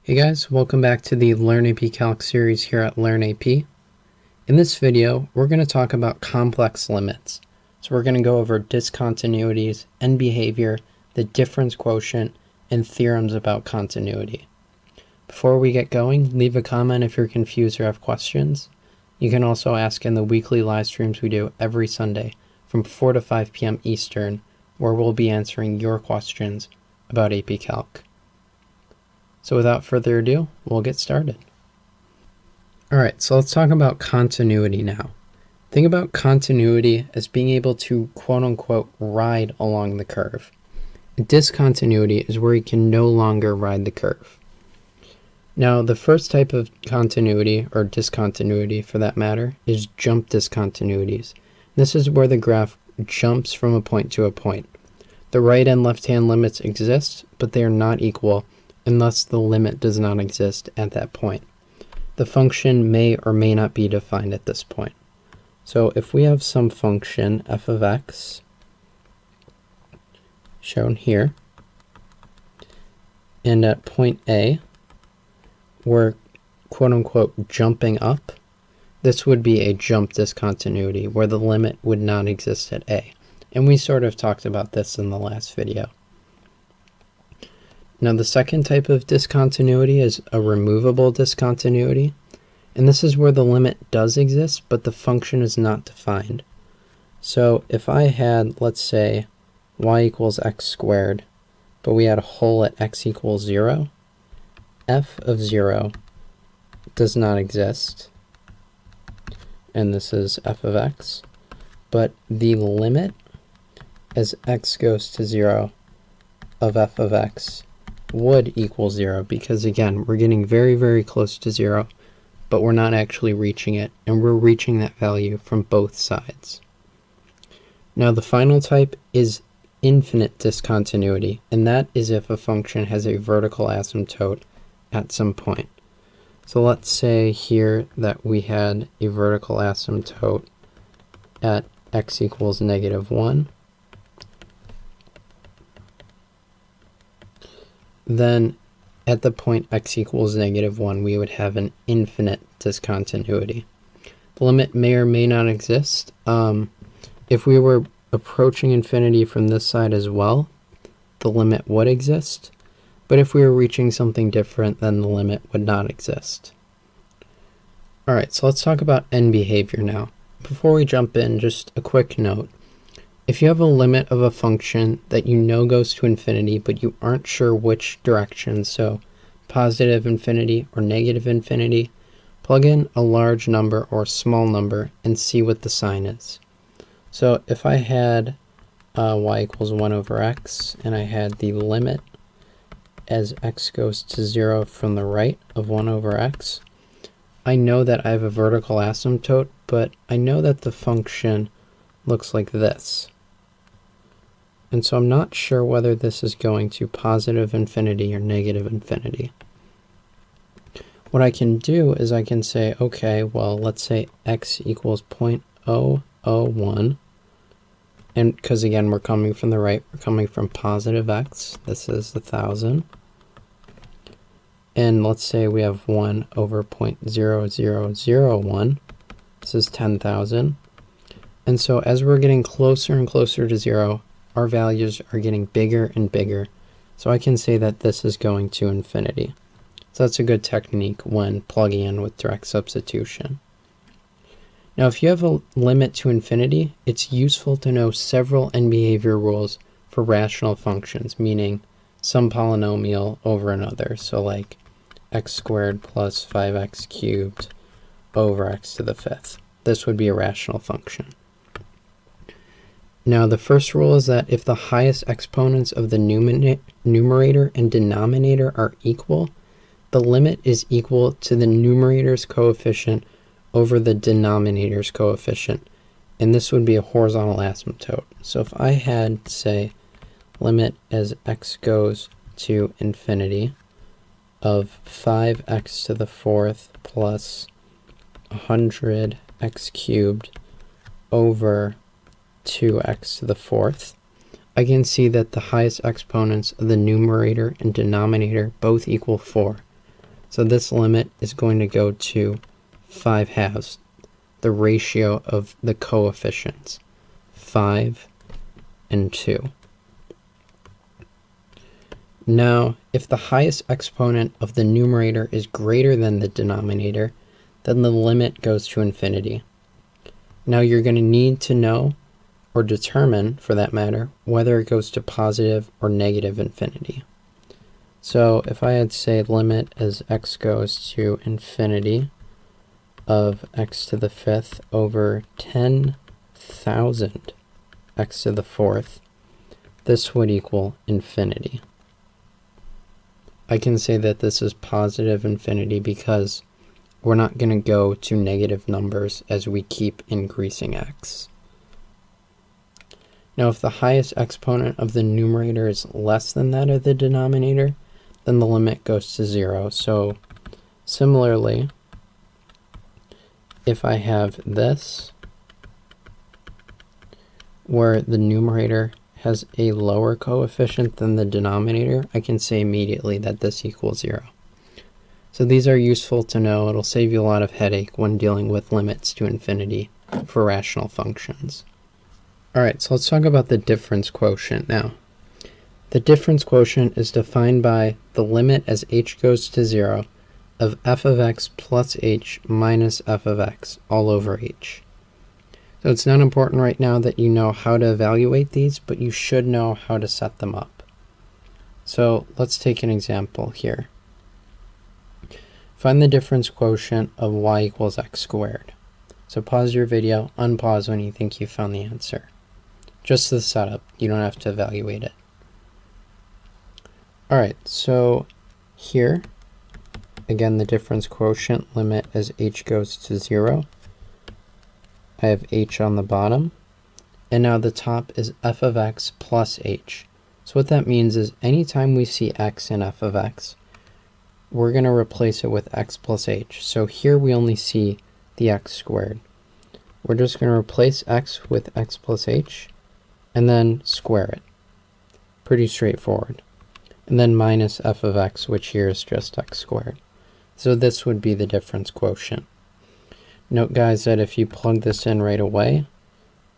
Hey guys, welcome back to the LearnAPCalc series here at LearnAP. In this video, we're going to talk about complex limits. So we're going to go over discontinuities, end behavior, the difference quotient, and theorems about continuity. Before we get going, leave a comment if you're confused or have questions. You can also ask in the weekly live streams we do every Sunday from 4 to 5 p.m. Eastern, where we'll be answering your questions about AP Calc. So without further ado, we'll get started. Alright, so let's talk about continuity now. Think about continuity as being able to quote-unquote ride along the curve. Discontinuity is where you can no longer ride the curve. Now, the first type of continuity, or discontinuity for that matter, is jump discontinuities. This is where the graph jumps from a point to a point. The right and left hand limits exist, but they are not equal, and thus the limit does not exist at that point. The function may or may not be defined at this point. So if we have some function f of x shown here, and at point A we're quote-unquote jumping up, this would be a jump discontinuity where the limit would not exist at A. And we sort of talked about this in the last video. Now the second type of discontinuity is a removable discontinuity, and this is where the limit does exist, but the function is not defined. So if I had, let's say, y equals x squared, but we had a hole at x equals 0, f of 0 does not exist, and this is f of x, but the limit as x goes to 0 of f of x would equal 0, because again, we're getting very, very close to 0, but we're not actually reaching it, and we're reaching that value from both sides. Now the final type is infinite discontinuity, and that is if a function has a vertical asymptote at some point. So let's say here that we had a vertical asymptote at x equals -1. Then at the point x equals -1, we would have an infinite discontinuity. The limit may or may not exist. If we were approaching infinity from this side as well, the limit would exist. But if we were reaching something different, then the limit would not exist. Alright, so let's talk about end behavior now. Before we jump in, just a quick note. If you have a limit of a function that you know goes to infinity, but you aren't sure which direction, so positive infinity or negative infinity, plug in a large number or small number and see what the sign is. So if I had y equals 1 over x, and I had the limit as x goes to 0 from the right of 1 over x, I know that I have a vertical asymptote, but I know that the function looks like this. And so I'm not sure whether this is going to positive infinity or negative infinity. What I can do is I can say, okay, well, let's say x equals 0.001. And because again, we're coming from the right, we're coming from positive x. This is 1,000. And let's say we have 1 over 0.0001. This is 10,000. And so as we're getting closer and closer to 0, our values are getting bigger and bigger. So I can say that this is going to infinity. So that's a good technique when plugging in with direct substitution. Now, if you have a limit to infinity, it's useful to know several end behavior rules for rational functions, meaning some polynomial over another. So like x squared plus 5x cubed over x to the 5th. This would be a rational function. Now, the first rule is that if the highest exponents of the numerator and denominator are equal, the limit is equal to the numerator's coefficient over the denominator's coefficient, and this would be a horizontal asymptote. So if I had, say, limit as x goes to infinity of 5x to the 4th plus 100x cubed over 2x to the 4th, I can see that the highest exponents of the numerator and denominator both equal 4. So this limit is going to go to 5/2, the ratio of the coefficients, 5 and 2. Now, if the highest exponent of the numerator is greater than the denominator, then the limit goes to infinity. Now you're going to need to know, or determine for that matter, whether it goes to positive or negative infinity. So if I had, say, limit as x goes to infinity of x to the 5th over 10,000 x to the 4th, this would equal infinity. I can say that this is positive infinity because we're not going to go to negative numbers as we keep increasing x. Now, if the highest exponent of the numerator is less than that of the denominator, then the limit goes to 0. So similarly, if I have this, where the numerator has a lower coefficient than the denominator, I can say immediately that this equals 0. So these are useful to know. It'll save you a lot of headache when dealing with limits to infinity for rational functions. All right, so let's talk about the difference quotient now. The difference quotient is defined by the limit as h goes to 0 of f of x plus h minus f of x all over h. So it's not important right now that you know how to evaluate these, but you should know how to set them up. So let's take an example here. Find the difference quotient of y equals x squared. So pause your video, unpause when you think you found the answer. Just the setup, you don't have to evaluate it. Alright, so here, again, the difference quotient limit as h goes to 0. I have h on the bottom, and now the top is f of x plus h. So what that means is anytime we see x in f of x, we're going to replace it with x plus h. So here we only see the x squared. We're just going to replace x with x plus h, and then square it. Pretty straightforward. And then minus f of x, which here is just x squared. So this would be the difference quotient. Note, guys, that if you plug this in right away,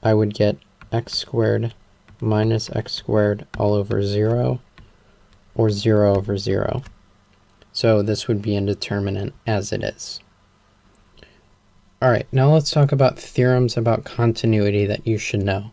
I would get x squared minus x squared all over 0, or 0 over 0. So this would be indeterminate as it is. All right, now let's talk about theorems about continuity that you should know.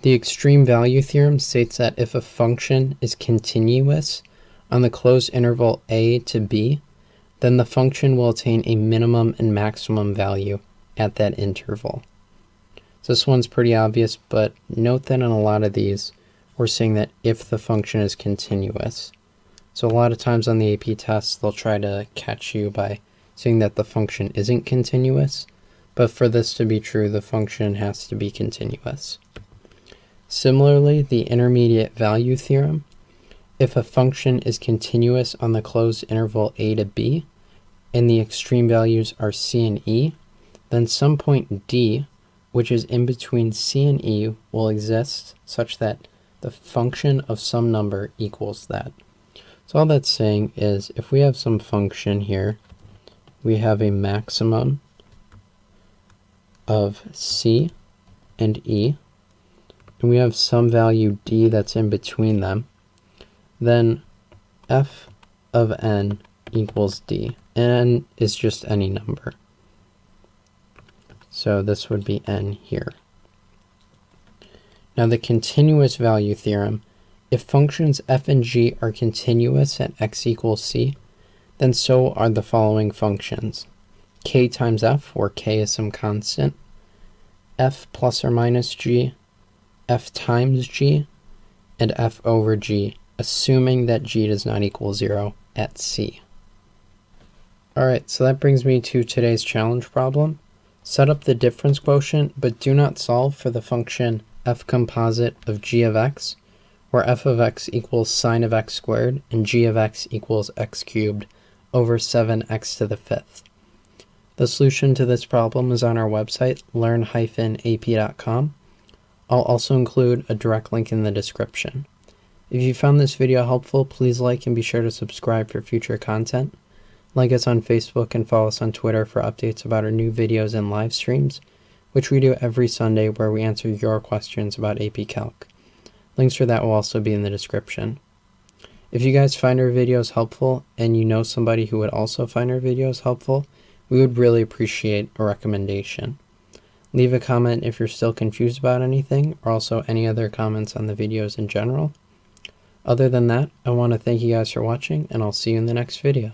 The extreme value theorem states that if a function is continuous on the closed interval a to b, then the function will attain a minimum and maximum value at that interval. So this one's pretty obvious, but note that in a lot of these, we're saying that if the function is continuous. So a lot of times on the AP tests, they'll try to catch you by saying that the function isn't continuous, but for this to be true, the function has to be continuous. Similarly, the intermediate value theorem, if a function is continuous on the closed interval a to b, and the extreme values are c and e, then some point d, which is in between c and e, will exist such that the function of some number equals that. So all that's saying is if we have some function here, we have a maximum of c and e, and we have some value d that's in between them, then f of n equals d. N is just any number. So this would be n here. Now the continuous value theorem, if functions f and g are continuous at x equals c, then so are the following functions. K times f, where k is some constant, f plus or minus g, f times g, and f over g, assuming that g does not equal 0 at c. Alright, so that brings me to today's challenge problem. Set up the difference quotient, but do not solve for the function f composite of g of x, where f of x equals sine of x squared and g of x equals x cubed over 7x to the 5th. The solution to this problem is on our website, LearnAPCalc. I'll also include a direct link in the description. If you found this video helpful, please like and be sure to subscribe for future content. Like us on Facebook and follow us on Twitter for updates about our new videos and live streams, which we do every Sunday where we answer your questions about AP Calc. Links for that will also be in the description. If you guys find our videos helpful and you know somebody who would also find our videos helpful, we would really appreciate a recommendation. Leave a comment if you're still confused about anything, or also any other comments on the videos in general. Other than that, I want to thank you guys for watching, and I'll see you in the next video.